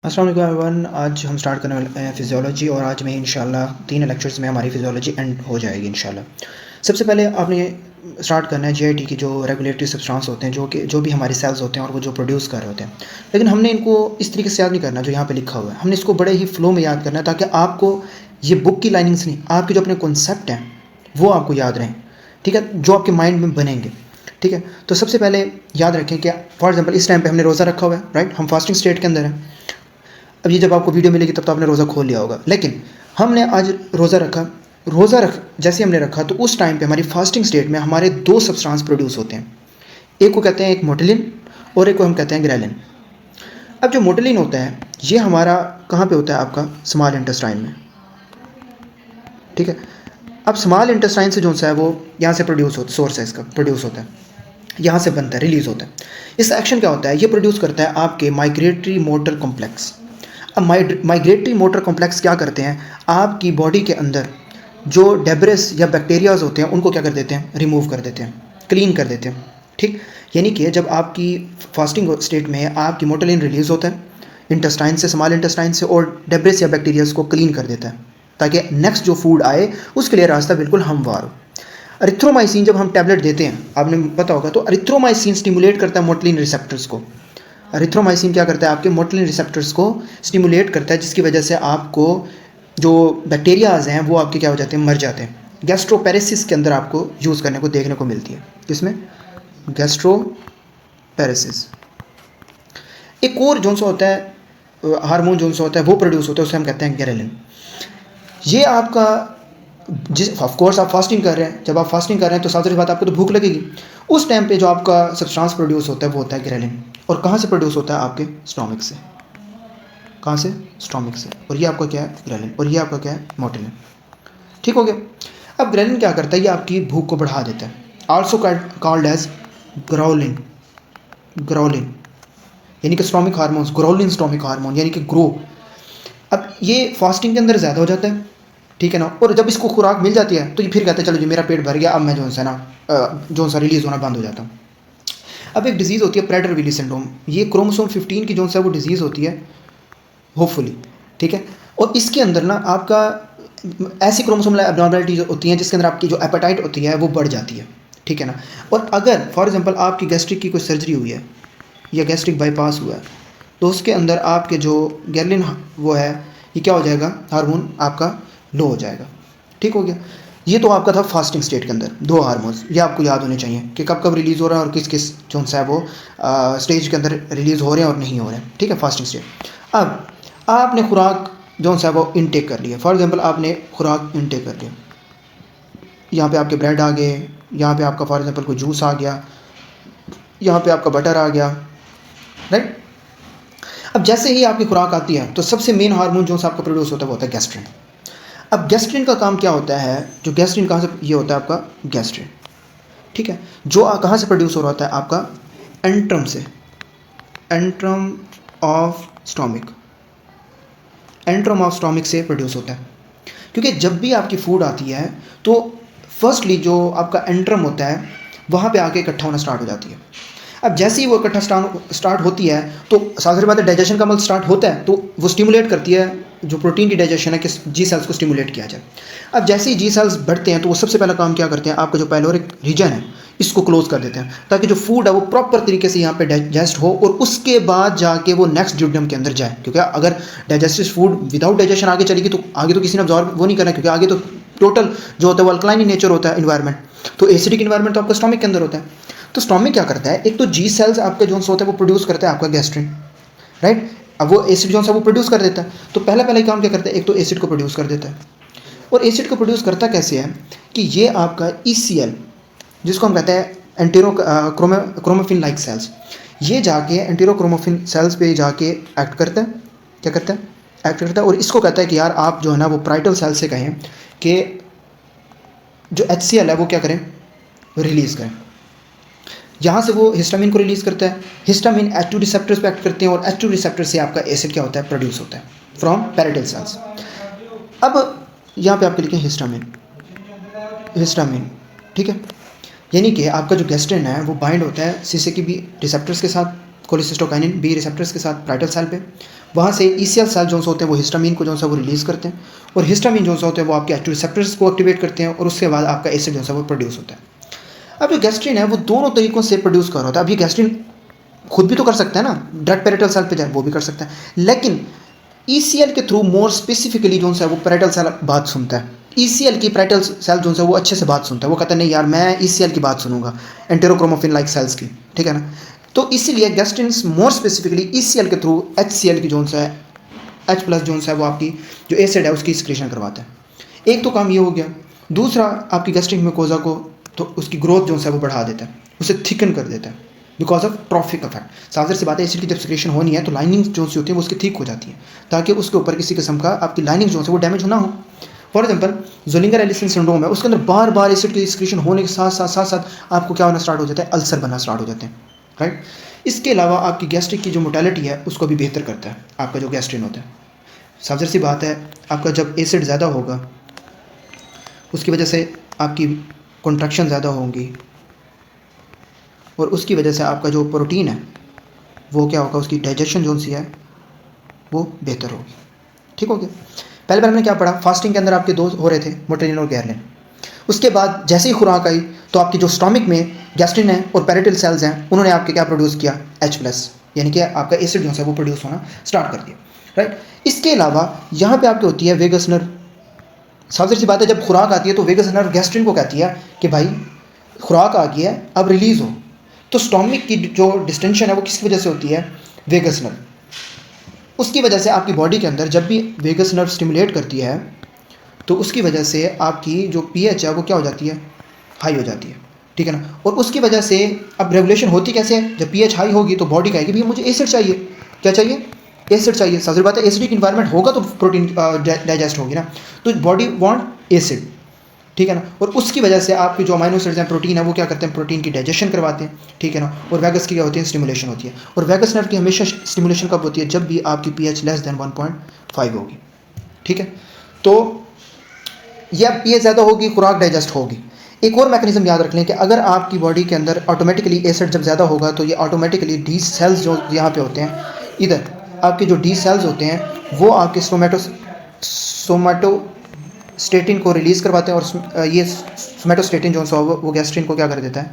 अस्सलाम वालेकुम एवरीवन। आज हम स्टार्ट करने वाले हैं फ़िज़ियोलॉजी और आज में इंशाल्लाह 3 लेक्चर्स में हमारी फ़िज़ियोलॉजी एंड हो जाएगी इंशाल्लाह। सबसे पहले आपने स्टार्ट करना है जीआईटी की जो रेगुलेटरी सब्सटेंस होते हैं जो भी हमारे सेल्स होते हैं और वो जो प्रोड्यूस कर रहे होते हैं। लेकिन हमने इनको इस तरीके से याद नहीं करना जो यहाँ पे लिखा हुआ है। हमने इसको बड़े ही फ़्लो में याद करना है ताकि आपको ये बुक की लाइनिंग्स नहीं, आपके जो अपने कॉन्सेप्ट हैं वो आपको याद रहें, ठीक है? जो आपके माइंड में बनेंगे, ठीक है? तो सबसे पहले याद रखें कि फॉर एग्ज़ाम्पल इस टाइम पे हमने रोज़ा रखा हुआ है, राइट? हम फास्टिंग स्टेट के अंदर हैं। अब ये जब आपको वीडियो मिलेगी तब तो आपने रोज़ा खोल लिया होगा, लेकिन हमने आज रोज़ा रख जैसे हमने रखा तो उस टाइम पे हमारी फास्टिंग स्टेट में हमारे 2 सब्सटेंस प्रोड्यूस होते हैं। एक को कहते हैं एक मोटिलिन और एक को हम कहते हैं ग्रेलिन। अब जो मोटिलिन होता है ये हमारा कहाँ पे होता है? आपका स्मॉल इंटेस्टाइन में, ठीक है? अब स्मॉल इंटेस्टाइन से जो सा है वो यहाँ से प्रोड्यूस होता है, सोर्स है इसका, प्रोड्यूस होता है, यहाँ से बनता है, रिलीज़ होता है। इसका एक्शन क्या होता है? ये प्रोड्यूस करता है आपके माइग्रेटरी मोटर कॉम्प्लेक्स। अब माइग्रेटरी मोटर कॉम्प्लेक्स क्या करते हैं? आपकी बॉडी के अंदर जो डेब्रिस या बैक्टीरियाज होते हैं उनको क्या कर देते हैं? रिमूव कर देते हैं, क्लीन कर देते हैं, ठीक? यानी कि जब आपकी फास्टिंग स्टेट में आपकी मोटिलिन रिलीज़ होता है इंटेस्टाइन से, स्मॉल इंटेस्टाइन से, और डेब्रिस या बैक्टीरियाज को क्लीन कर देता है ताकि नेक्स्ट जो फूड आए उसके लिए रास्ता बिल्कुल हमवार हो। अरिथ्रोमाइसिन जब हम टैबलेट देते हैं, आपने पता होगा, तो अरिथ्रोमाइसिन स्टिमुलेट करता है मोटिलिन रिसेप्टर्स को। अरिथ्रोमाइसिन क्या करता है? आपके मोटिलिन रिसेप्टर्स को स्टिमुलेट करता है, जिसकी वजह से आपको जो बैक्टीरियाज हैं वो आपके क्या हो जाते हैं? मर जाते हैं। गैस्ट्रोपेरेसिस के अंदर आपको यूज़ करने को देखने को मिलती है। किसमें? गैस्ट्रोपेरेसिस। एक और जो सा होता है हार्मोन जो सा होता है वो प्रोड्यूस होता है, उसे हम कहते हैं ग्रेलिन। ये आपका ऑफ कोर्स आप फास्टिंग कर रहे हैं, जब आप फास्टिंग कर रहे हैं तो साथ ही बात आपको तो भूख लगेगी। उस टाइम पे जो आपका सब्सटेंस प्रोड्यूस होता है वो होता है ग्रेलिन। और कहाँ से प्रोड्यूस होता है? आपके स्टोमक से। कहाँ से? स्टोमक से। और ये आपका क्या है? ग्रेलिन। और ये आपका क्या है? मोटिलिन। ठीक हो गया? अब ग्रेलिन क्या करता है? ये आपकी भूख को बढ़ा देता है। Also called as ghrelin. Ghrelin यानी कि stomach hormones, ghrelin stomach hormone यानी कि ग्रो। अब ये फास्टिंग के अंदर ज़्यादा हो जाता है, ठीक है ना? और जब इसको खुराक मिल जाती है तो ये फिर कहते हैं चलो जी मेरा पेट भर गया, अब मैं जो सा रिलीज़ होना बंद हो जाता हूँ। अब एक डिजीज़ होती है प्रेटर-विली सिंड्रोम। ये क्रोमोसोम 15 की जो सा वो डिजीज़ होती है, होपफुली, ठीक है? और इसके अंदर ना आपका ऐसी क्रोमोसोमल एब्नॉर्मलिटीज होती हैं जिसके अंदर आपकी जो एपेटाइट होती है वो बढ़ जाती है, ठीक है ना? और अगर फॉर एग्जांपल आपकी गैस्ट्रिक की कोई सर्जरी हुई है या गैस्ट्रिक बाईपास हुआ है तो उसके अंदर आपके जो ग्रेलिन वो है ये क्या हो जाएगा? हार्मोन आपका लो हो जाएगा, ठीक हो गया? ये तो आपका था फास्टिंग स्टेट के अंदर 2 हार्मोन्स, ये आपको याद होने चाहिए कि कब कब रिलीज़ हो रहा है और किस किस जो सा है वो स्टेज के अंदर रिलीज़ हो रहे हैं और नहीं हो रहे हैं, ठीक है? Fasting state. अब आपने खुराक जो सा है वो इनटेक कर लिया। फॉर एग्जांपल आपने खुराक इनटेक कर लिया, यहाँ पे आपके ब्रेड आ गए, यहाँ पे आपका फॉर एग्जांपल कोई जूस आ गया, यहाँ पे आपका बटर आ गया, राइट? अब जैसे ही आपकी खुराक आती है तो सबसे मेन हार्मोन जो सा आपका प्रोड्यूस होता है वो होता है गैस्ट्रिन। अब गैस्ट्रिन का काम क्या होता है? जो गैस्ट्रिन कहाँ से ये होता है? आपका गैस्ट्रिन, ठीक है? जो कहाँ से प्रोड्यूस हो रहा होता है? आपका एंट्रम से, antrum of stomach, antrum of stomach से प्रोड्यूस होता है। क्योंकि जब भी आपकी फूड आती है तो फर्स्टली जो आपका एंट्रम होता है वहाँ पे आके इकट्ठा होना स्टार्ट हो जाती है। अब जैसे ही वो इकट्ठा स्टार्ट होती है तो साधारण बात है डाइजेशन का अमल स्टार्ट होता है, तो वो स्टिमुलेट करती है जो प्रोटीन की डाइजेशन है कि जी सेल्स को स्टिमुलेट किया जाए। अब जैसे ही जी सेल्स बढ़ते हैं तो वो सबसे पहला काम क्या करते हैं? आपका जो पाइलोरिक रीजन है इसको क्लोज कर देते हैं ताकि जो फूड है वो प्रॉपर तरीके से यहाँ पे डाइजेस्ट हो और उसके बाद जाके वो नेक्स्ट ड्यूडियम के अंदर जाए। क्योंकि अगर डाइजेस्टिव फूड विदाउट डाइजेशन आगे चलेगी तो आगे तो किसी ने अब्जॉर्ब वो नहीं करना, क्योंकि आगे तो टोटल जो होता है वो अल्कलाइन इन नेचर होता है इन्वायरमेंट, तो एसिडिक इन्वायरमेंट तो आपका स्टोमिक के अंदर होता है। तो स्टोमिक क्या करता है? एक तो जी सेल्स आपके जो होता है वो प्रोड्यूस करता है आपका गैस्ट्रिन, राइट? अब वो एसिड जो सा वो प्रोड्यूस कर देता है, तो पहला काम क्या करता है? एक तो एसिड को प्रोड्यूस कर देता है। और एसिड को प्रोड्यूस करता कैसे है कि ये आपका ECL जिसको हम कहते हैं एंटेरो क्रोमोफिन लाइक सेल्स, ये जाके एंटेरो क्रोमोफिन सेल्स पे जाके एक्ट करता है। क्या करता है? एक्ट करता है। और इसको कहता है कि यार आप जो है ना वो प्राइटल सेल से कहें कि जो HCl है वो क्या करें? रिलीज़ करें। यहाँ से वो हिस्टामिन को रिलीज़ करता है, हिस्टामिन H2 रिसेप्टर्स पे एक्ट करते हैं और H2 रिसेप्टर से आपका एसिड क्या होता है? प्रोड्यूस होता है फ्रॉम पैराइटल सेल्स। अब यहाँ पे आपके लिखें हिस्टामिन, हिस्टामिन, ठीक है? यानी कि आपका जो गैस्ट्रिन है वो बाइंड होता है CCK-B रिसेप्टर्स के साथ, कोलिसिस्टोकाइनिन B रिसेप्टर्स के साथ पैराइटल सेल पे, वहाँ से ईसीएल सेल जो होते हैं वो हिस्टामीन को जो है वो रिलीज़ करते हैं, और हिस्टामीन जो होते हैं वो आपके एक्टिव रिसेप्टर्स को एक्टिवेट करते हैं, और उसके बाद आपका एसिड जो है वो प्रोड्यूस होता है। अब जो गैस्ट्रिन है वो दोनों तरीक़ों से प्रोड्यूस कर रहा होता है। अब ये गैस्ट्रिन खुद भी तो कर सकता है ना, डायरेक्ट पैरेटल सेल पे जाए वो भी कर सकता है, लेकिन ईसीएल के थ्रू मोर स्पेसिफिकली जो है वो पैरेटल सेल बात सुनता है। ईसीएल की पैरेटल सेल जो है वो अच्छे से बात सुनता है, वो कहता है नहीं यार मैं ईसीएल की बात सुनूंगा, एंटेरोक्रोमोफिन लाइक सेल्स की, ठीक है ना। तो इसीलिए गैस्ट्रिन मोर स्पेसिफिकली ईसीएल के थ्रू एचसीएल की जो है H+ जो है वो आपकी जो एसिड है उसकी सिक्रीशन करवाता है। एक तो काम ये हो गया। दूसरा, आपकी गैस्ट्रिक म्यूकोजा को तो उसकी ग्रोथ जो है वो बढ़ा देता है, उसे थिकन कर देता है बिकॉज ऑफ ट्रॉफिक इफेक्ट। साफ सी बात है, एसिड की जब सिक्रीशन होनी है तो लाइनिंग जो सी होती है वो उसकी थिक हो जाती है, ताकि उसके ऊपर किसी किस्म का आपकी लाइनिंग जो है वो डैमेज ना हो। For example Zollinger Allison syndrome है, उसके अंदर बार बार एसिड की सिक्रीशन होने के साथ साथ आपको क्या होना स्टार्ट हो जाता है, अल्सर बनना स्टार्ट हो जाते हैं, राइट। इसके अलावा आपकी गैस्ट्रिक की जो मोटेलिटी है उसको भी बेहतर करता है आपका जो गैस्ट्रिन होता है। साफ सी बात है, आपका जब एसिड ज़्यादा होगा उसकी वजह से आपकी कॉन्ट्रैक्शन ज़्यादा होंगी, और उसकी वजह से आपका जो प्रोटीन है वो क्या होगा, उसकी डाइजेशन जो सी है वो बेहतर होगी। ठीक हो गया। पहले हमने क्या पढ़ा, फास्टिंग के अंदर आपके दो हो रहे थे, मोटेलिन और गैरलिन। उसके बाद जैसे ही खुराक आई तो आपकी जो स्टोमिक में गैस्ट्रिन है और पैरेटल सेल्स हैं उन्होंने आपके क्या प्रोड्यूस किया, H+, यानी कि आपका एसिड जो है वो प्रोड्यूस होना स्टार्ट कर दिया, राइट। इसके अलावा यहाँ पे आपकी होती है वेगस नर्व। सबसे अच्छी बात है, जब खुराक आती है तो वेगस नर्व गैस्ट्रिन को कहती है कि भाई खुराक आ गई है अब रिलीज़ हो। तो स्टोमिक की जो डिस्टेंशन है वो किस वजह से होती है, वेगस नर्व। उसकी वजह से आपकी बॉडी के अंदर जब भी वेगस नर्व स्टिमुलेट करती है तो उसकी वजह से आपकी जो पीएच है वो क्या हो जाती है, हाई हो जाती है, ठीक है ना। और उसकी वजह से अब रेगुलेशन होती कैसे है, जब पीएच हाई होगी तो बॉडी कहेगी भैया मुझे एसिड चाहिए, क्या चाहिए, एसिड चाहिए। सबसे बात है, एसिडिक इन्वायरमेंट होगा तो प्रोटीन डाइजेस्ट होगी ना, तो बॉडी वांट एसिड, ठीक है ना। और उसकी वजह से आपकी जो अमाइनो एसिड्स हैं, प्रोटीन है, वो क्या करते हैं, प्रोटीन की डाइजेशन करवाते हैं, ठीक है ना। और वैगस की क्या होती है, स्टिमुलेशन होती है। और वैगस नर्व की हमेशा स्टिमुलेशन कब होती है, जब भी आपकी पीएच लेस देन 1.5 होगी, ठीक है। तो या पीएच ज़्यादा होगी, खुराक डाइजेस्ट होगी। एक और मैकेनिज्म याद रख लें कि अगर आपकी बॉडी के अंदर ऑटोमेटिकली एसिड जब ज़्यादा होगा तो ये ऑटोमेटिकली डी सेल्स जो यहाँ पे होते हैं, इधर आपके जो डी सेल्स होते हैं वो आपके सोमैटोस्टेटिन को रिलीज़ करवाते हैं, और ये सोमैटोस्टेटिन जो है वो गैस्ट्रिन को क्या कर देता है,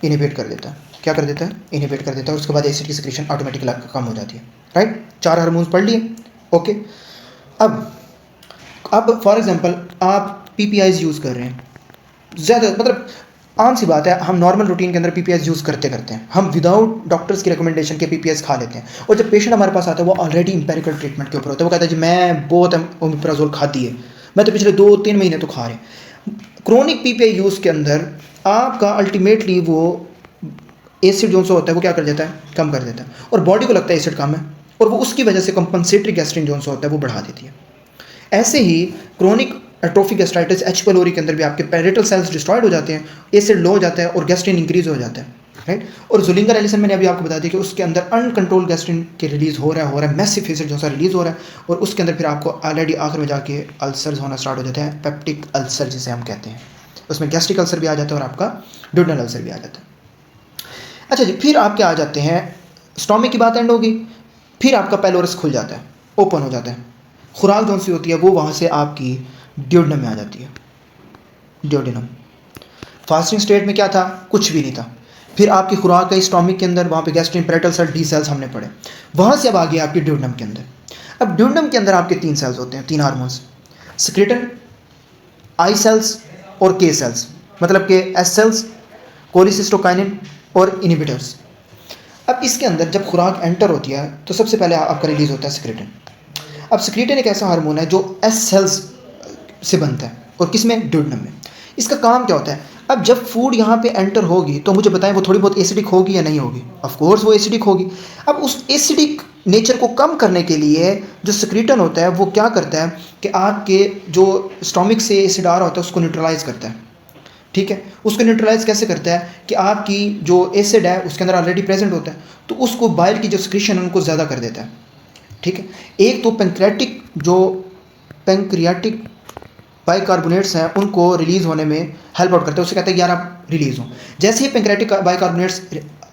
इनहिबिट कर देता है। क्या कर देता है, इनहिबिट कर देता है। और उसके बाद एसिड की सिक्रीशन ऑटोमेटिकली कम हो जाती है, राइट। 4 हार्मोन्स पढ़ लिए, ओके। अब फॉर एग्जांपल आप पीपीआईज यूज़ कर रहे हैं, ज़्यादा मतलब आम सी बात है, हम नॉर्मल रूटीन के अंदर पीपीआईज यूज़ करते हैं, हम विदाउट डॉक्टर्स की रिकमेंडेशन के पीपीआईज खा लेते हैं। और जब पेशेंट हमारे पास आता है वो ऑलरेडी इंपेरिकल ट्रीटमेंट के ऊपर होता है, वो कहता है जी मैं बहुत ओमिप्राजोल खाती है, मैं तो पिछले 2-3 महीने तो खा रहे। क्रोनिक पीपीआई यूज़ के अंदर आपका अल्टीमेटली वो एसिड जो होता है वो क्या कर देता है, कम कर देता है, और बॉडी को लगता है एसिड कम है, और वो उसकी वजह से कंपनसेटरी गैस्ट्रिन जो होता है वो बढ़ा देती है। ऐसे ही chronic atrophic gastritis H. pylori के अंदर भी आपके पैरेटल सेल्स डिस्ट्रॉयड हो जाते हैं, एसिड लो हो जाता है और गैस्ट्रिन इंक्रीज हो जाता है, राइट। और ज़ोलिंगर एलिसन मैंने अभी आपको बता दिया कि उसके अंदर अनकंट्रोल गैस्ट्रिन के रिलीज़ हो रहा है, मैसिव एसिड जो सा रिलीज़ हो रहा है, और उसके अंदर फिर आपको ऑलरेडी आखिर में जाके अल्सर्स होना स्टार्ट हो जाता है, पेप्टिक अल्सर जिसे हम कहते हैं। उसमें गैस्ट्रिक अल्सर भी आ जाता है और आपका ड्यूडेनल अल्सर भी आ जाता है। अच्छा जी, फिर आप क्या आ जाते हैं, स्टोमिक की बात एंड होगी, फिर आपका पेलोरस खुल जाता है, ओपन हो जाता है, खुराक जो सी होती है वो वहाँ से आपकी ड्यूडेनम में आ जाती है। ड्यूडेनम फास्टिंग स्टेट में क्या था, कुछ भी नहीं था। फिर आपकी खुराक आई स्टोमिक के अंदर, वहाँ पे gastrin, parietal cell, D cells हमने पढ़े, वहाँ से अब आ गया आपकी ड्यूडेनम के अंदर। अब ड्यूडेनम के अंदर आपके 3 सेल्स होते हैं, 3 हार्मोन्स, सिक्रेटन, आई सेल्स और के सेल्स, मतलब के एस सेल्स, कोलिसिस्टोकाइनिन और इनहिबिटर्स। अब इसके अंदर जब खुराक एंटर होती है तो सबसे पहले आपका रिलीज होता है सिक्रेटन। अब सिक्रेटन एक ऐसा हार्मोन है जो एस सेल्स से बनता है, और किस में, ड्यूडेनम में। इसका काम क्या होता है, अब जब फूड यहाँ पे एंटर होगी तो मुझे बताएं वो थोड़ी बहुत एसिडिक होगी या नहीं होगी, ऑफ कोर्स वो एसिडिक होगी। अब उस एसिडिक नेचर को कम करने के लिए जो सिक्रेटन होता है वो क्या करता है कि आपके जो स्टोमिक से एसिड आ रहा होता है उसको न्यूट्रलाइज करता है, ठीक है। उसको न्यूट्रलाइज कैसे करता है कि आपकी जो एसिड है उसके अंदर ऑलरेडी प्रेजेंट होता है, तो उसको बाइल की जो सिक्रीशन है उनको ज़्यादा कर देता है, ठीक है। एक तो पैंक्रियाटिक बाइकार्बोनेट्स हैं उनको रिलीज़ होने में हेल्प आउट करता है, उससे कहता है यार आप रिलीज़ हो। जैसे ही पैंक्रियाटिक बाइकार्बोनेट्स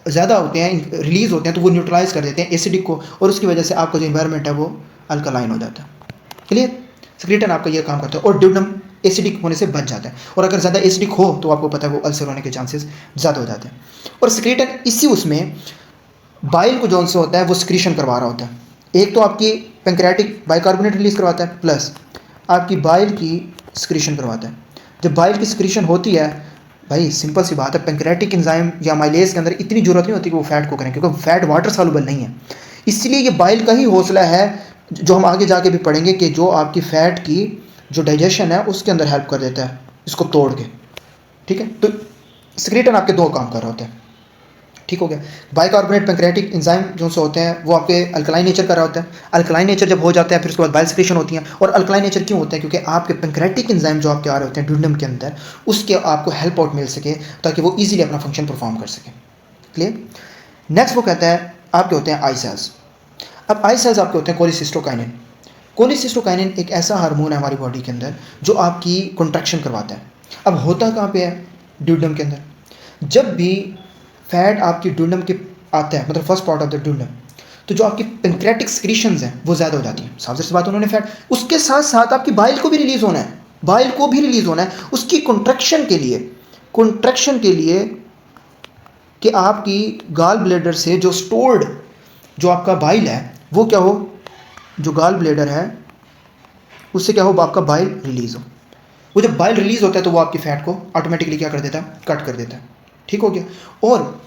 ज़्यादा होते हैं, रिलीज़ होते हैं, तो वो न्यूट्रलाइज कर देते हैं एसिडिक को, और उसकी वजह से आपका जो इन्वायरमेंट है वो अल्कलाइन हो जाता है। क्लियर? सेक्रेटन आपका ये काम करता है, और ड्यूडम एसिडिक होने से बच जाता है, और अगर ज़्यादा एसिडिक हो तो आपको पता है वो अल्सर होने के चांसेस ज़्यादा हो जाते हैं। और सेक्रेटन इसी उसमें बाइल को जो से होता है वो स्क्रीशन करवा रहा होता है। एक तो आपकी पेंक्रियाटिक बाइकार्बोनेट रिलीज़ करवाता है, प्लस आपकी बाइल की स्क्रीशन करवाता है। जब बाइल की स्क्रीशन होती है, भाई सिंपल सी बात है, पेंक्रियाटिक एंजाइम या माइलेज के अंदर इतनी ज़रूरत नहीं होती कि वो फैट को करें, क्योंकि फैट वाटर सॉल्युबल नहीं है। इसलिए ये बाइल का ही हौसला है, जो हम आगे जाके भी पढ़ेंगे, कि जो आपकी फ़ैट की जो डाइजेशन है उसके अंदर हेल्प कर देता है, इसको तोड़ के। ठीक है, तो सेक्रेटन आपके दो काम कर रहे होते हैं। ठीक हो गया। बाइकार्बोनेट पेंक्रियाटिक एंजाइम जो से होते हैं वो आपके अल्कलाइन नेचर का रहा होता है। अल्कलाइन नेचर जब हो जाता है फिर उसके बाद बाइल सेक्रेशन होती हैं। और अल्कलाइन नेचर क्यों होता है? क्योंकि आपके पेंक्रियाटिक एंजाइम जो आपके आ रहे होते हैं ड्यूडेनम के अंदर, उसके आपको हेल्प आउट मिल सके, ताकि वो ईजिली अपना फंक्शन परफॉर्म कर सके। क्लियर? नेक्स्ट वो कहता है आपके होते हैं आई सेल्स। अब आई सेल्स आपके होते हैं कोलिसिस्टोकाइनिन। कोलिसिस्टोकाइनिन एक ऐसा हार्मोन है हमारी बॉडी के अंदर जो आपकी कंट्रैक्शन करवाता है। अब होता कहाँ पे है? ड्यूडेनम के अंदर। जब भी फैट आपकी ड्यूडेनम के आता है, मतलब first part of the duodenum, तो जो आपकी पेंक्रियाटिक सिक्रीशंस हैं वो ज़्यादा हो जाती हैं। साफ सी बात, उन्होंने फैट, उसके साथ साथ आपकी बाइल को भी रिलीज़ होना है, बाइल को भी रिलीज़ होना है उसकी कंट्रैक्शन के लिए कि आपकी गाल ब्लेडर से जो स्टोर्ड जो आपका बाइल है वो क्या हो, जो गाल ब्लेडर है उससे क्या हो, आपका बाइल रिलीज़ हो। वो जब बाइल रिलीज़ होता है तो वो आपकी फैट को ऑटोमेटिकली क्या कर देता है? कट कर देता है। ठीक हो गया। और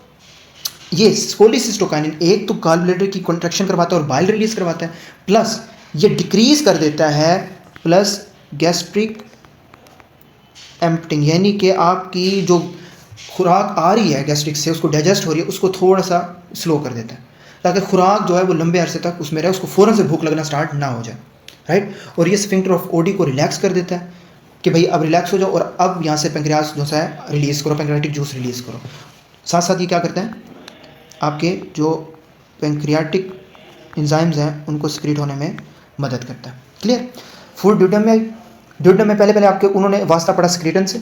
ये कोलिसिस्टोकाइनिन एक तो गाल ब्लेडर की कंट्रैक्शन करवाता है और बाइल रिलीज करवाता है, प्लस ये डिक्रीज कर देता है, प्लस गैस्ट्रिक एम्प्टिंग, यानी कि आपकी जो खुराक आ रही है गैस्ट्रिक से, उसको डाइजेस्ट हो रही है, उसको थोड़ा सा स्लो कर देता है, ताकि खुराक जो है वो लंबे अरसे तक उसमें रहे, उसको फ़ौरन से भूख लगना स्टार्ट ना हो जाए। राइट? और ये स्फिंक्टर ऑफ ओडी को रिलैक्स कर देता है कि भाई अब रिलैक्स हो जाओ और अब यहाँ से पेंक्रियास जो सा है रिलीज़ करो, पेंक्रियाटिक जूस रिलीज़ करो। साथ साथ ये क्या करता है, आपके जो पेंक्रियाटिक एंजाइम्स हैं उनको सिक्रीट होने में मदद करता है। क्लियर? फूड ड्यूडेनम में पहले आपके उन्होंने वास्ता पड़ा सिक्रीटन से।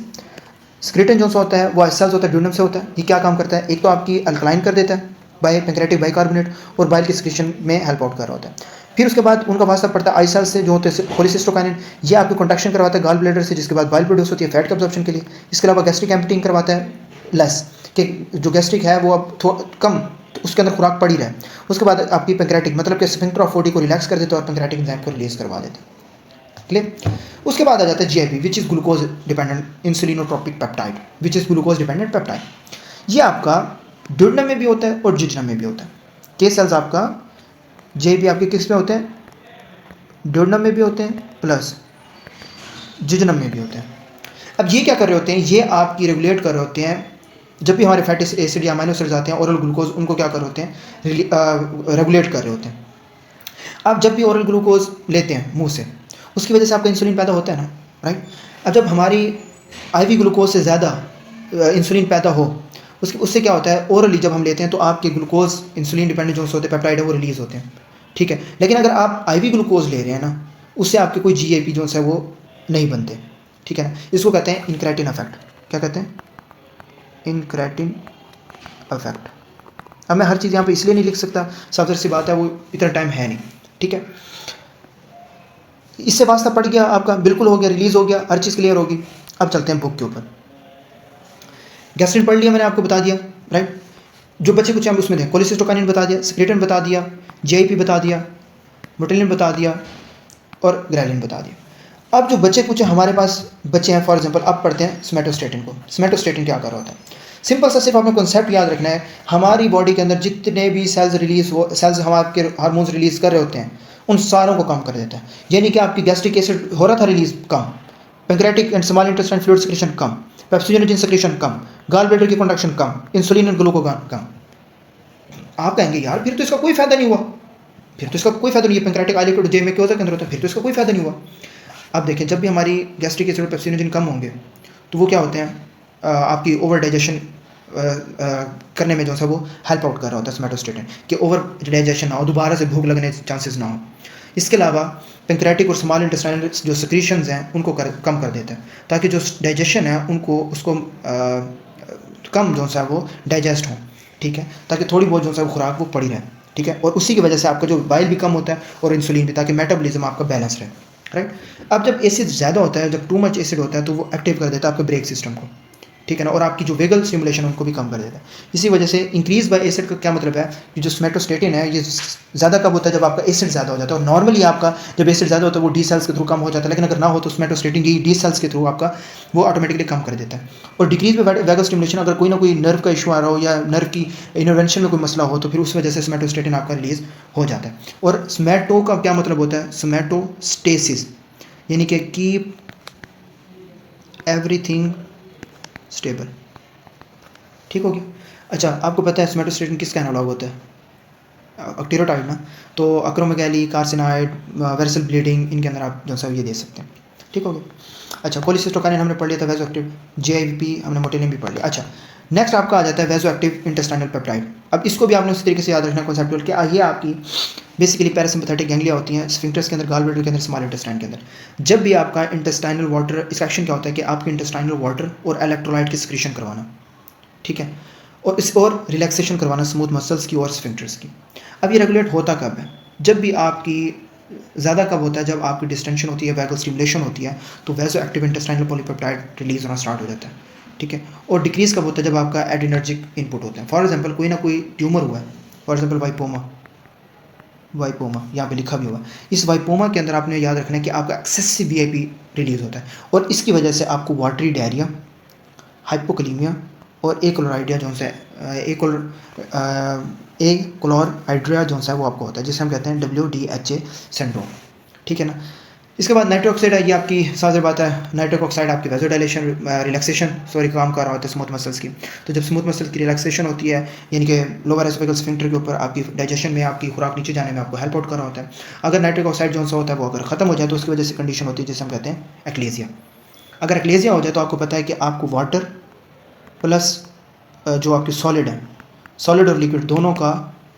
सिक्रीटन जो सा होता है वो एसेल्स होता है, ड्यूडेनम से होता है। ये क्या काम करता है? एक तो आपकी अल्कलाइन कर देता है बाय पेंक्रियाटिक बाइकार्बोनेट, और बाइल की सिक्रीशन में हेल्प आउट कर रहा होता है। फिर उसके बाद उनका वास्ता पड़ता है आई सेल्स से, जो होते हैं कोलिसिस्टोकाइनिन। ये आपको कंट्रैक्शन करवाता है गाल ब्लेडर से, जिसके बाद बाइल प्रोड्यूस होती है फैट के अब्जॉर्प्शन के लिए। इसके अलावा गैस्ट्रिक एम्प्टिंग करवाता है, लेस कि जो गैस्ट्रिक है वो अब कम, तो उसके अंदर खुराक पड़ी रहे। उसके बाद आपकी पेंक्रियाटिक, मतलब कि स्फिंक्टर ऑफ ओडी को रिलैक्स कर देता है और पेंक्रियाटिक एंजाइम को रिलीज करवा देते हैं। क्लियर? उसके बाद आ जाता है GIP, which is glucose dependent insulinotropic peptide, which is glucose dependent peptide. ये आपका ड्यूडेनम में भी होता है और जिजनम में भी होता है। के सेल्स आपका जीआईपी आपके किस में होते हैं? ड्यूडेनम में भी होते हैं, प्लस जिजनम में भी होते हैं। अब ये क्या कर रहे होते हैं? ये आपकी रेगुलेट कर रहे होते हैं, जब भी हमारे फैटी एसिड या अमीनो एसिड्स आते हैं, ओरल ग्लूकोज उनको क्या कर रहे होते हैं? रेगुलेट कर रहे होते हैं। आप जब भी ओरल ग्लूकोज लेते हैं मुंह से, उसकी वजह से आपका इंसुलिन पैदा होता है ना, राइट? अब जब हमारी आईवी ग्लूकोज से ज़्यादा इंसुलिन पैदा हो, उससे क्या होता है? ओरली जब हम लेते हैं तो आपके ग्लूकोज इंसुलिन डिपेंडेंट जो होते हैं पेप्टाइड है वो रिलीज़ होते हैं। ठीक है, लेकिन अगर आप आईवी ग्लूकोज ले रहे हैं ना, उससे आपके कोई जीआईपी जो है वो नहीं बनते। ठीक है ना? इसको कहते हैं इनक्रेटिन इफेक्ट। क्या कहते हैं? Incretin effect. अब मैं हर चीज़ यहाँ पे इसलिए नहीं लिख सकता, साफ सी बात है, वो इतना टाइम है नहीं। ठीक है, इससे वास्ता पड़ गया आपका, बिल्कुल हो गया, रिलीज हो गया, हर चीज़ क्लियर होगी। अब चलते हैं बुक के ऊपर। गैस्ट्रिन पढ़ लिया मैंने, आपको बता दिया, राइट? जो बच्चे कुछ हम उसमें थे, कोलिसिस्टोकाइनिन बता दिया, सिक्रेटिन बता दिया, जीआईपी बता दिया, मोटिलिन बता दिया और ग्रेलिन बता दिया। अब जो बच्चे कुछ हमारे पास बच्चे हैं, फॉर एग्जांपल अब पढ़ते हैं सोमैटोस्टेटिन को। सोमैटोस्टेटिन क्या कर रहा होता है? सिंपल सा सिर्फ आपने कॉन्सेप्ट याद रखना है, हमारी बॉडी के अंदर जितने भी सेल्स हम आपके हार्मोन्स रिलीज कर रहे होते हैं उन सारों को कम कर देता है। यानी कि आपकी गैस्ट्रिक एसिड हो रहा था रिलीज, कम, pancreatic and small intestine fluid secretion कम, पेप्सिडोनिन सिक्रीशन कम, गाल ब्लैडर की कंडक्शन कम, इंसुलिन एंड ग्लूकागॉन कम। आप कहेंगे यार फिर तो इसका कोई फायदा नहीं हुआ, फिर तो इसका कोई फायदा नहीं है, पेंक्रियाटिक आइलेट जे में क्यों के अंदर होता है, फिर तो इसका कोई फायदा नहीं हुआ। अब देखिए, जब भी हमारी गैस्ट्रिक एसिड और पेप्सिडोनिन कम होंगे तो वो क्या होते हैं? आपकी ओवर डाइजेशन करने में जो है वो हेल्प आउट कर रहा होता है सोमैटोस्टेटिन, कि ओवर डाइजेशन ना हो, दोबारा से भूख लगने चांसेस ना हो। इसके अलावा पेंक्रियाटिक और स्मॉल इंटेस्टाइनल जो सिक्रीशंस हैं उनको कम कर देता है, ताकि जो डाइजेशन है उसको कम जो है वो डाइजेस्ट हो। ठीक है, ताकि थोड़ी बहुत जो है खुराक वो पड़ी रहे, ठीक है, और उसी की वजह से आपका जो बाइल भी कम होता है और इंसुलिन भी, ताकि मेटाबॉलिज्म आपका बैलेंस रहे, राइट। अब जब एसिड ज़्यादा होता है, जब टू मच एसिड होता है, तो वो एक्टिव कर देता है आपके ब्रेक सिस्टम को, ठीक है ना, और आपकी जो वेगल स्टिमुलेशन उनको भी कम कर देता है। इसी वजह से इंक्रीज बाय एसिड का क्या मतलब है कि जो सोमैटोस्टेटिन है ये ज़्यादा कब होता है, जब आपका एसिड ज़्यादा हो जाता है। और नॉर्मली आपका जब एसिड ज़्यादा होता है वो डी सेल्स के थ्रू कम हो जाता है, लेकिन अगर ना हो तो सोमैटोस्टेटिन ये डी सेल्स के थ्रू आपका वो ऑटोमेटिकली कम कर देता है। और डिक्रीज बाय वेगल स्टिमुलेशन, अगर कोई ना कोई नर्व का इशू आ रहा हो या नर्व की इन्टरवेंशन में कोई मसला हो, तो फिर उस वजह से सोमैटोस्टेटिन आपका रिलीज हो जाता है। और सोमैटो का क्या मतलब होता है, सोमैटोस्टेसिस, यानी कि कीप एवरीथिंग स्टेबल, ठीक हो गया। अच्छा, आपको पता है सोमैटोस्टेटिन किसका एनालॉग होता है, अक्टीरोटाइड ना, तो अक्रोमेगैली, कार्सिनाइड, वेरिसल ब्लीडिंग, इनके अंदर आप जो है ये दे सकते हैं, ठीक हो गया। अच्छा, कोलिसिस्टोकाइनिन हमने पढ़ लिया था, वेजो एक्टिव, जेआईपी हमने मोटेलिन भी पढ़ लिया। अच्छा, नेक्स्ट आपका आ जाता है वेजो एक्टिव इंटेस्टाइनल पेप्टाइड। अब इसको भी आपने उसी तरीके से याद रखना कॉन्सेप्ट कि ये आपकी बेसिकली पैरासिम्पैथेटिक गैंग्लिया होती हैं स्फिंक्टर्स के अंदर, गॉल ब्लैडर के अंदर, स्मॉल इंटेस्टाइन के अंदर। जब भी आपका इंटेस्टाइनल वाटर, इसका एक्शन क्या होता है कि आपके इंटेस्टाइनल वाटर और इलेक्ट्रोलाइट की सिक्रीशन करवाना, ठीक है, और रिलैक्सेशन करवाना स्मूथ मसल्स की और स्फिंक्टर्स की। अब ये रेगुलेट होता कब है, जब भी आपकी ज़्यादा कब होता है, जब आपकी डिस्टेंशन होती है, वैगल स्टिमुलेशन होती है, तो vaso active intestinal polypeptide release होना स्टार्ट हो जाता है, ठीक है। और डिक्रीज कब होता है, जब आपका एडिनर्जिक इनपुट होता है। फॉर एग्जांपल कोई ना कोई ट्यूमर हुआ है, फॉर एग्जांपल वाइपोमा यहाँ पे लिखा भी हुआ है, इस वाइपोमा के अंदर आपने याद रखना है कि आपका एक्सेसिव वीआईपी रिलीज होता है, और इसकी वजह से आपको वाटरी डायरिया, हाइपोकलीमिया और एक्लोराइडिया जो है एक्लोराइड्रिया जो है वो आपको होता है, जिसे हम कहते हैं WDHA सिंड्रोम, ठीक है ना। इसके बाद नाइट्रिक ऑक्साइड है, ये आपकी साझा बात है, नाइट्रिक ऑक्साइड आपकी वेजोडाइलेशन रिलैक्सेशन काम कर रहा होता है स्मूथ मसल्स की। तो जब स्मूथ मसल्स की रिलैक्सेशन होती है, यानी कि लोअर एसोफेगल स्फिंक्टर के ऊपर आपकी डाइजेशन में, आपकी खुराक नीचे जाने में आपको हेल्प आउट कर रहा होता है। अगर नाइट्रिक ऑक्साइड जो सा होता है वो अगर खत्म हो जाए तो उसकी वजह से कंडीशन होती है जिसे हम कहते हैं एक्लेजिया। अगर एक्लेजिया हो जाए तो आपको पता है कि आपको वाटर प्लस जो आपकी सॉलिड है, सॉलिड और लिक्विड दोनों का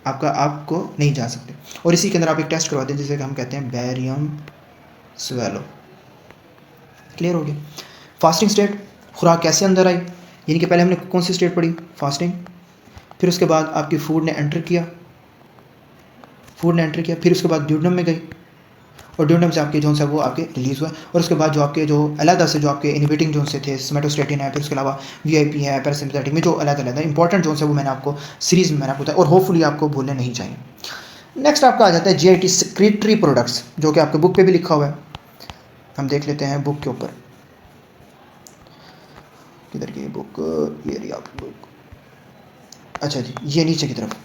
आपको नहीं जा सकते। और इसी के अंदर आप एक टेस्ट करवाते हैं जिसे हम कहते हैं बैरियम स्वेलो। क्लियर हो गया। फास्टिंग स्टेट, खुराक कैसे अंदर आई, यानी कि पहले हमने कौन सी स्टेट पढ़ी, फास्टिंग, फिर उसके बाद आपकी फूड ने एंटर किया, फिर उसके बाद ड्यूडनम में गई, और ड्यूडनम से आपके जोन से वो आपके रिलीज़ हुआ, और उसके बाद जो आपके जो अलग से जो आपके इनहिबिटिंग जोन से थे, सोमैटोस्टेटिन है, फिर उसके अलावा वीआईपी है, पैरासिम्पैथेटिक में जो अलग इंपॉर्टेंट जोन है वो मैंने आपको सीरीज़ में मैंने आपको बताया, और होपफुली आपको भूलने नहीं चाहिए। नेक्स्ट आपका आ जाता है GIT सेक्रेटरी प्रोडक्ट्स, जो कि आपके बुक पे भी लिखा हुआ है, हम देख लेते हैं बुक के ऊपर, किधर की बुक, ये रही आपकी बुक, अच्छा जी, ये नीचे की तरफ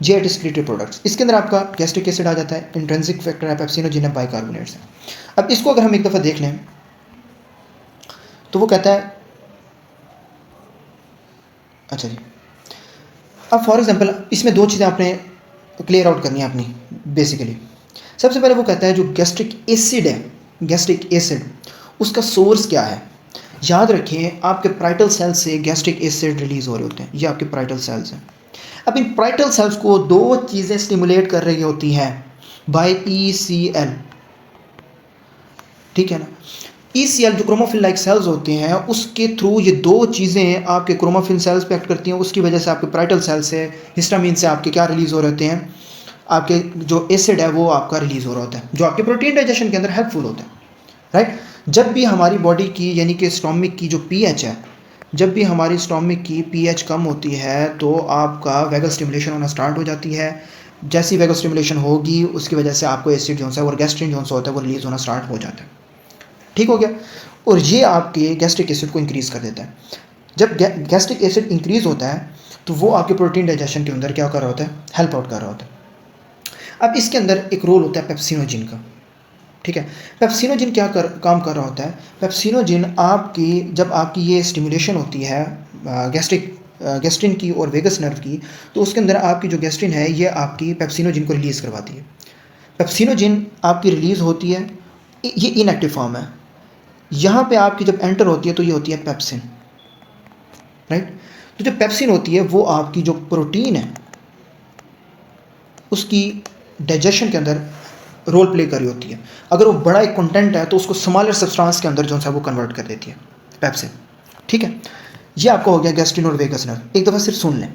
GIT सेक्रेटरी प्रोडक्ट्स। इसके अंदर आपका गैस्ट्रिक एसिड आ जाता है, इंट्रिंसिक फैक्टर है, पेप्सिनोजिन है, बाइकार्बोनेट्स है। अब इसको अगर हम एक दफ़ा देख लें तो वो कहता है, अच्छा जी, अब फॉर एग्जांपल इसमें दो चीज़ें आपने क्लियर आउट करनी है अपनी बेसिकली। सबसे पहले वो कहता है जो गैस्ट्रिक एसिड है, गैस्ट्रिक एसिड उसका सोर्स क्या है। याद रखें आपके पाइटल सेल्स से गैस्ट्रिक एसिड रिलीज हो रहे होते हैं, ये आपके पाइटल सेल्स हैं। अब इन पाइटल सेल्स को दो चीज़ें स्टिमुलेट कर रही होती हैं बाय ECL, ठीक है ना। ECL जो क्रोमोफिल लाइक सेल्स होते हैं उसके थ्रू ये दो चीज़ें आपके क्रोमोफिल सेल्स पे एक्ट करती हैं, उसकी वजह से आपके पाइटल सेल्स से हिस्टामिन से आपके क्या रिलीज़ हो रहे होते हैं, आपके जो एसिड है वो आपका रिलीज़ हो रहा होता है, जो आपके प्रोटीन डाइजेशन के अंदर हेल्पफुल होता है, राइट। जब भी हमारी बॉडी की यानी कि स्टोमिक की जो pH है, जब भी हमारी स्टोमिक की pH कम होती है तो आपका वेगल स्टिमुलेशन होना स्टार्ट हो जाती है। जैसी वेगल स्टिमुलेशन होगी उसकी वजह से आपको एसिड जो है और गैस्ट्रिन जो होता है वो रिलीज़ होना स्टार्ट हो जाता है, ठीक हो गया। और ये आपके गैस्ट्रिक एसिड को इंक्रीज़ कर देता है। जब गैस्ट्रिक एसिड इंक्रीज़ होता है तो वो आपके प्रोटीन डाइजेशन के अंदर क्या कर रहा होता है, हेल्प आउट कर रहा होता है। अब इसके अंदर एक रोल होता है पेप्सिनोजिन का, ठीक है। पेप्सिनोजिन क्या काम कर रहा होता है, पेप्सिनोजिन आपकी जब आपकी ये स्टिमुलेशन होती है गैस्ट्रिन की और वेगस नर्व की, तो उसके अंदर आपकी जो गैस्ट्रिन है ये आपकी पेप्सिनोजिन को रिलीज़ करवाती है। पेप्सिनोजिन आपकी रिलीज़ होती है, ये इनएक्टिव फॉर्म है। यहाँ पे आपकी जब एंटर होती है तो ये होती है पेप्सिन, राइट। तो जो पेप्सिन होती है वो आपकी जो प्रोटीन है उसकी डाइजेशन के अंदर रोल प्ले कर रही होती है। अगर वो बड़ा एक कंटेंट है तो उसको स्मॉलर सब्सटेंस के अंदर जो है वो कन्वर्ट कर देती है पेप्सिन, ठीक है। ये आपका हो गया गैस्ट्रिन और वेगस नर्व, एक दफ़ा सिर्फ सुन लें,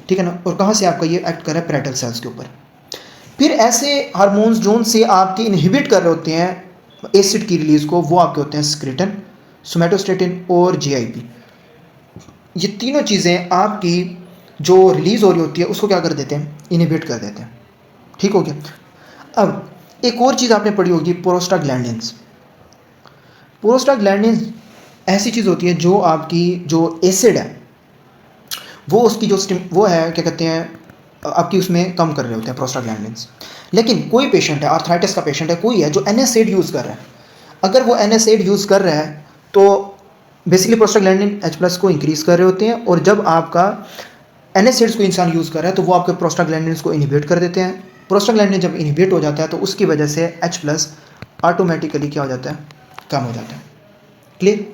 ठीक है ना। और कहाँ से आपका ये एक्ट कर रहा है, पैराइटल सेल्स के ऊपर। फिर ऐसे हार्मोन्स जोन से आपके इनहिबिट कर रहे होते हैं एसिड की रिलीज़ को, वो आपके होते हैं स्क्रिटन, सोमेटोस्टेटिन और जीआईपी। ये तीनों चीज़ें आपकी जो रिलीज़ हो रही होती है उसको क्या कर देते हैं, इनहिबिट कर देते हैं, ठीक हो गया। अब एक और चीज़ आपने पढ़ी होगी, प्रोस्टाग्लैंडिन्स। प्रोस्टाग्लैंडिन्स ऐसी चीज़ होती है जो आपकी जो एसिड है वो उसकी जो वो है क्या कहते हैं, आपकी उसमें कम कर रहे होते हैं प्रोस्टाग्लैंडिन्स। लेकिन कोई पेशेंट है, आर्थराइटिस का पेशेंट है, कोई है जो NSAID यूज़ कर रहा है, अगर वो NSAID यूज़ कर रहा है तो बेसिकली प्रोस्टाग्लैंडिन H+ को इंक्रीज़ कर रहे होते हैं, और जब आपका NSAIDs को इंसान यूज़ कर रहा है तो वो आपके प्रोस्टाग्लैंडिन्स को इनहिबिट कर देते हैं। प्रोस्टाग्लैंडिन जब इनहिबिट हो जाता है तो उसकी वजह से H+ ऑटोमेटिकली क्या हो जाता है, कम हो जाता है। क्लियर।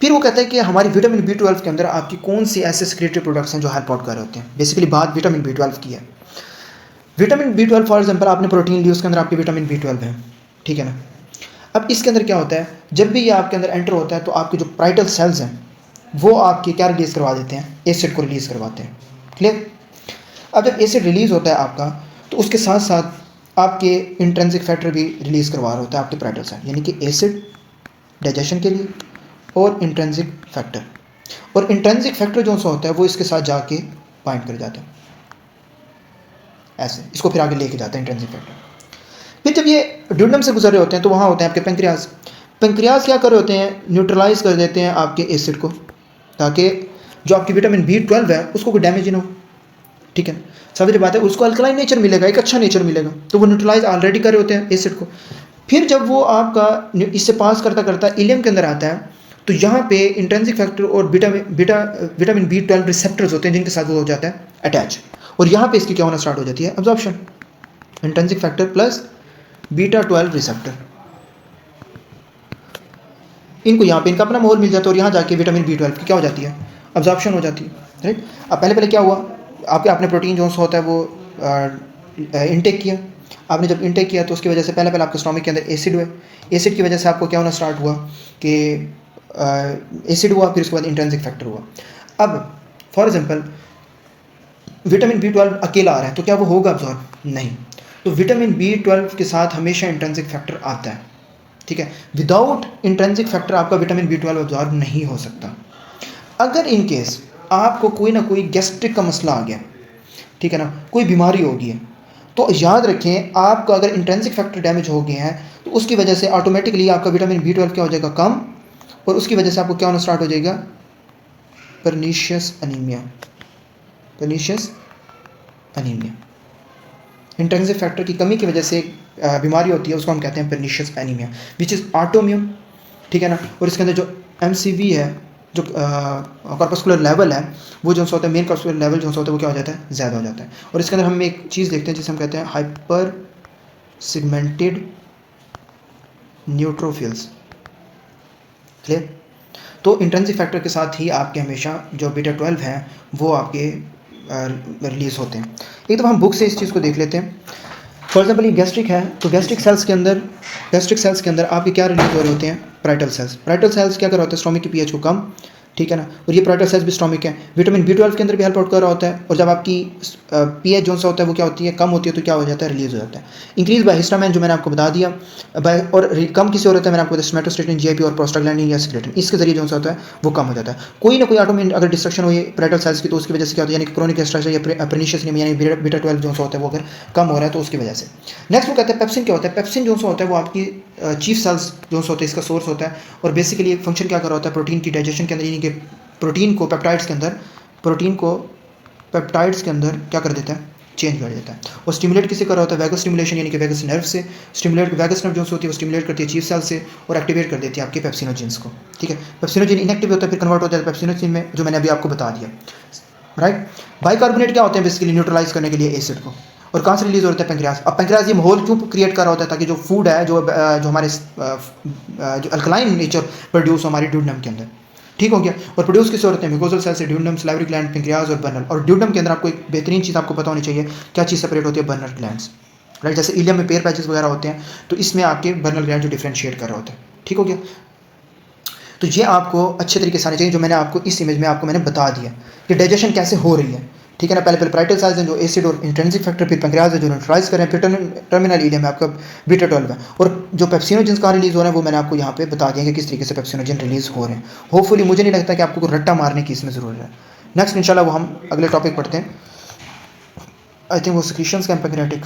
फिर वो कहता है कि हमारी विटामिन B12 के अंदर आपकी कौन सी ऐसे सिक्रेटरी प्रोडक्ट्स हैं जो हेल्प आउट कर रहे होते हैं। बेसिकली बात विटामिन B12 की है। विटामिन B12 फॉर एग्जांपल आपने प्रोटीन ली, उसके अंदर आपकी विटामिन B12 है, ठीक है ना। अब इसके अंदर क्या होता है, जब भी ये आपके अंदर एंटर होता है तो आपके जो पैराइटल सेल्स हैं वो आपकी क्या रिलीज़ करवा देते हैं, एसिड को रिलीज़ करवाते हैं। क्लियर। अब जब एसिड रिलीज़ होता है आपका तो उसके साथ साथ आपके इंट्रिंसिक फैक्टर भी रिलीज़ करवा रहा होता है आपके पैराइटल सेल, यानी कि एसिड डाइजेशन के लिए और इंट्रिंसिक फैक्टर। और इंट्रिंसिक फैक्टर जो सा होता है वो इसके साथ जाके बाइंड कर जाता है, ऐसे इसको फिर आगे लेके जाता है इंट्रिंसिक फैक्टर। फिर जब ये ड्यूडेनम से गुजर रहे होते हैं तो वहाँ होते हैं आपके पेंक्रियाज। पेंक्रियाज क्या कर रहे होते हैं, न्यूट्रलाइज कर देते हैं आपके एसिड को, ताकि जो आपकी विटामिन B12 है उसको कोई डैमेज ना हो, ठीक है। सारी बात है, उसको अल्कलाइन नेचर मिलेगा, एक अच्छा नेचर मिलेगा, तो वो न्यूट्रलाइज ऑलरेडी कर रहे होते हैं एसिड को। फिर जब वो आपका इससे पास करता करता इलियम के अंदर आता है तो यहाँ पे इंट्रिंसिक फैक्टर और विटामिन B12 रिसेप्टर्स होते हैं जिनके साथ वो हो जाता है अटैच, और यहाँ पे इसकी क्या होना स्टार्ट हो जाती है, absorption. Intrinsic factor plus β12 receptor, इनको यहाँ पे इनका अपना मोल मिल जाता है, और यहाँ जाके विटामिन B12 की क्या हो जाती है, अब्जॉर्प्शन हो जाती है, राइट। अब पहले क्या हुआ, आपने प्रोटीन जो होता है वो इनटेक किया। आपने जब इनटेक किया तो उसकी वजह से पहले आपके स्टोमक के अंदर एसिड हुए, एसिड की वजह से आपको क्या होना स्टार्ट हुआ कि एसिड हुआ, फिर उसके बाद इंट्रिंसिक फैक्टर हुआ। अब फॉर एग्जांपल विटामिन B12 अकेला आ रहा है तो क्या वो होगा अब्जॉर्ब, नहीं। तो विटामिन B12 के साथ हमेशा इंट्रिंसिक फैक्टर आता है, ठीक है। विदाउट इंट्रिंसिक फैक्टर आपका विटामिन B12 अब्जॉर्ब नहीं हो सकता। अगर इन केस आपको कोई ना कोई गैस्ट्रिक का मसला आ गया, ठीक है ना, कोई बीमारी हो गई है, तो याद रखें आपका अगर इंट्रिंसिक फैक्टर डैमेज हो गए हैं तो उसकी वजह से ऑटोमेटिकली आपका विटामिन B12 क्या हो जाएगा, कम, और उसकी वजह से आपको क्या होना स्टार्ट हो जाएगा, pernicious anaemia. Pernicious anaemia intrinsic factor की कमी की वजह से बीमारी होती है, उसको हम कहते हैं pernicious anaemia, which is autoimmune, ठीक है ना। और इसके अंदर जो MCV है, जो कॉर्पस्कुलर लेवल है, वो जो होता है मेन कॉर्पस्कुलर लेवल जो होता है वो क्या हो जाता है, ज़्यादा हो जाता है। और इसके अंदर हम एक चीज़ देखते हैं जिसे हम कहते हैं हाइपर सिगमेंटेड न्यूट्रोफिल्स। क्लियर। तो इंट्रिंसिक फैक्टर के साथ ही आपके हमेशा जो β12 हैं वो आपके रिलीज़ होते हैं। एक तो हम बुक से इस चीज़ को देख लेते हैं। फॉर एग्जाम्पल ये गैस्ट्रिक है, तो गैस्ट्रिक सेल्स के अंदर आपके क्या रिलीज हो रहे होते हैं, पैराइटल सेल्स। पैराइटल सेल्स क्या कर रहा होता है, स्टोमक की pH को कम, ठीक है ना, और ये पैराइटल सेल्स भी स्टोमक है। विटामिन B12 के अंदर भी हेल्प आउट कर रहा होता है, और जब आपकी pH जो सा होता है वो क्या होती है, कम होती है, तो क्या हो जाता है, रिलीज हो जाता है। इंक्रीज बाय हिस्टामाइन जो मैंने आपको बता दिया, और कम किसी और होता है, मैंने आपको बताया सोमेटोस्टेटिन, GIP और प्रोस्टाग्लैंडिन या सिक्रेटिन, इसके जरिए जो सा होता है वो कम हो जाता है। कोई ना कोई ऑटोमेन अगर डिस्ट्रक्शन हुई पैराइटल सेल्स की तो उसकी वजह से क्या होता है, यानी कि क्रोनिक स्ट्रेस या पर्नीशियस अनीमिया यानी β12 जो सा होता है वो अगर कम हो रहा है तो उसकी वजह से। नेक्स्ट वो कहते हैं पेप्सिन क्या होता है। पेप्सिन जो सा होता है वो आपकी चीफ सेल्स जो सा होता है इसका सोर्स होता है, और बेसिकली फंक्शन क्या कर रहा होता है, प्रोटीन की डाइजेशन के अंदर, यानी कि प्रोटीन को पेप्टाइड्स के अंदर क्या कर देता है, चेंज कर देता है। और स्टिमुलेट किसे कर रहा होता है, वेगस स्टिमुलेशन, यानी कि वेगस नर्व से स्टिमुलेट, वेगस नर्व जो होती है वो स्टिमुलेट करती है चीफ सेल से और एक्टिवेट कर देती है आपके पेप्सिनोजेंस को, ठीक है। पेप्सिनोजेन इनएक्टिव होता है, फिर कन्वर्ट हो जाता है पेप्सिनोजेन में, जो मैंने अभी आपको बता दिया, राइट। बाइकार्बोनेट क्या होते हैं, बेसिकली न्यूट्रलाइज करने के लिए एसिड को, और कहाँ से रिलीज होता है, पेंक्रियाज। अब पेंक्रियाज ये माहौल क्यों क्रिएट कर रहा होता है, ताकि जो फूड है जो हमारे अल्कलाइन नेचर प्रोड्यूस हमारी ड्यूडेनम के अंदर, ठीक हो गया। और प्रोड्यूस किससे होते हैं, म्यूकोजल सेल से, ड्यूडेनम, सलाइवरी ग्लैंड, पेंक्रियाज और बर्नल। और ड्यूडेनम के अंदर आपको एक बेहतरीन चीज़ आपको पता होनी चाहिए, क्या चीज़ सेपरेट होती है, बर्नल ग्लैंड्स, राइट। जैसे इलियम में पेयर पैचेस वगैरह होते हैं, तो इसमें आपके बर्नल ग्लैंड जो डिफ्रेंशिएट कर रहे होते हैं, ठीक हो गया। तो ये आपको अच्छे तरीके से आने चाहिए, जो मैंने आपको इस इमेज में आपको मैंने बता दिया कि डाइजेशन कैसे हो रही है, ठीक है ना। पहले पैराइटल सेल्स हैं जो एसिड और इंट्रिंसिक फैक्टर, फिर पैंक्रियाज है जो न्यूट्रलाइज कर रहे हैं, फिर टर्मिनल इलियम में आपका बीटा 12 है, और जो पेप्सिनोजेंस कहाँ रिलीज हो रहे हैं वो मैंने आपको यहाँ पे बता दिया कि किस तरीके से पेप्सिनोजेन रिलीज हो रहे हैं। होपफुली मुझे नहीं लगता कि आपको रट्टा मारने की इसमें ज़रूरत है। नेक्स्ट इंशाल्लाह वो हम अगले टॉपिक पढ़ते हैं, आई थिंक वो सिक्रीशंस का पैंक्रियाटिक